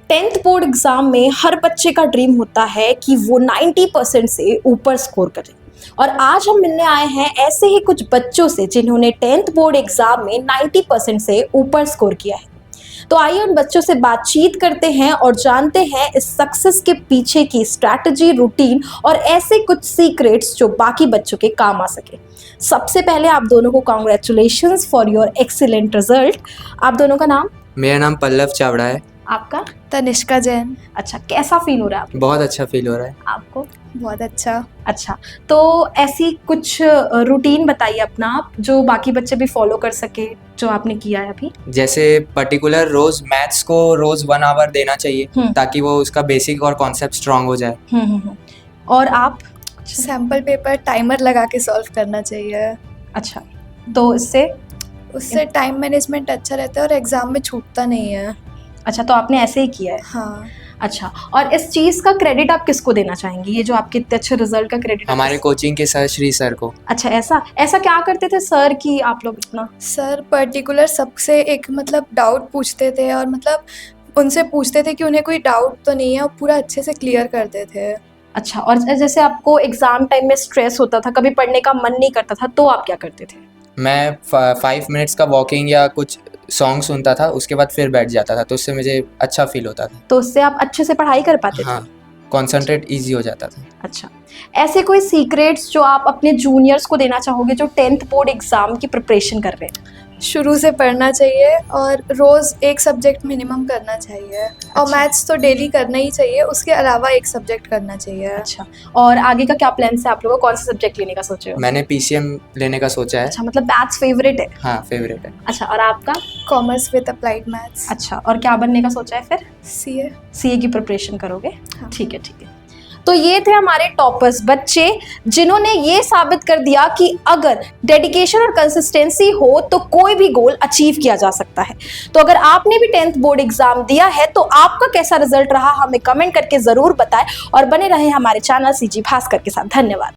10th board exam में हर बच्चे का ड्रीम होता है कि वो 90% से ऊपर स्कोर करे। और आज हम मिलने आए हैं ऐसे ही कुछ बच्चों से जिन्होंने 10th बोर्ड एग्जाम में 90% से ऊपर स्कोर किया है। तो आइए उन बच्चों से बातचीत करते हैं और जानते हैं इस सक्सेस के पीछे की स्ट्रैटेजी, रूटीन और ऐसे कुछ सीक्रेट्स जो बाकी बच्चों के काम आ सके। सबसे पहले आप दोनों को congratulations for your excellent result. आप दोनों का नाम? मेरा नाम पल्लव चावड़ा है। आपका? तनिष्का जैन। अच्छा, कैसा फील हो रहा है आपको? बहुत अच्छा फील हो रहा है। आपको? बहुत अच्छा। अच्छा, तो ऐसी कुछ रूटीन बताइए अपना आप जो बाकी बच्चे भी फॉलो कर सके जो आपने किया है अभी। जैसे पर्टिकुलर रोज मैथ्स को रोज 1 आवर देना चाहिए ताकि वो उसका बेसिक और कॉन्सेप्ट स्ट्रांग हो जाए। और आप? सैम्पल पेपर टाइमर लगा के सॉल्व करना चाहिए। अच्छा, तो उससे टाइम मैनेजमेंट अच्छा रहता है और एग्जाम में छूटता नहीं है। अच्छा, तो आपने ऐसे ही किया है? हाँ। अच्छा, और इस चीज़ का क्रेडिट आप किसको देना चाहेंगे, ये जो आपके इतने अच्छे रिजल्ट का क्रेडिट? हमारे कोचिंग के सर श्री सर को। अच्छा, ऐसा क्या करते थे सर कि आप लोग इतना? सर पर्टिकुलर सबसे एक डाउट पूछते थे और उनसे पूछते थे कि उन्हें कोई डाउट तो नहीं है और पूरा अच्छे से क्लियर करते थे। अच्छा, और जैसे आपको एग्जाम टाइम में स्ट्रेस होता था, कभी पढ़ने का मन नहीं करता था, तो आप क्या करते थे? मैं 5 मिनट्स का वॉकिंग या कुछ सॉन्ग सुनता था, उसके बाद फिर बैठ जाता था, तो उससे मुझे अच्छा फील होता था। तो उससे आप अच्छे से पढ़ाई कर पाते थे? हाँ, कॉन्सेंट्रेट ईजी हो जाता था। अच्छा, ऐसे कोई सीक्रेट्स जो आप अपने जूनियर्स को देना चाहोगे जो 10th बोर्ड एग्जाम की प्रिपरेशन कर रहे हैं? शुरू से पढ़ना चाहिए और रोज़ एक सब्जेक्ट मिनिमम करना चाहिए। और मैथ्स तो डेली करना ही चाहिए, उसके अलावा एक सब्जेक्ट करना चाहिए। अच्छा, और आगे का क्या प्लान है आप लोगों को? कौन सा सब्जेक्ट लेने का सोचे हो? मैंने पीसीएम लेने का सोचा है। अच्छा, मतलब मैथ्स फेवरेट है? हाँ, फेवरेट है। अच्छा, और आपका? Commerce with applied maths. अच्छा, और क्या बनने का सोचा है फिर? सीए की प्रिपरेशन करोगे? हाँ। ठीक है। तो ये थे हमारे टॉपर्स बच्चे जिन्होंने ये साबित कर दिया कि अगर डेडिकेशन और कंसिस्टेंसी हो तो कोई भी गोल अचीव किया जा सकता है। तो अगर आपने भी 10th बोर्ड एग्जाम दिया है तो आपका कैसा रिजल्ट रहा हमें कमेंट करके जरूर बताएं और बने रहे हमारे चैनल सीजी भास्कर के साथ। धन्यवाद।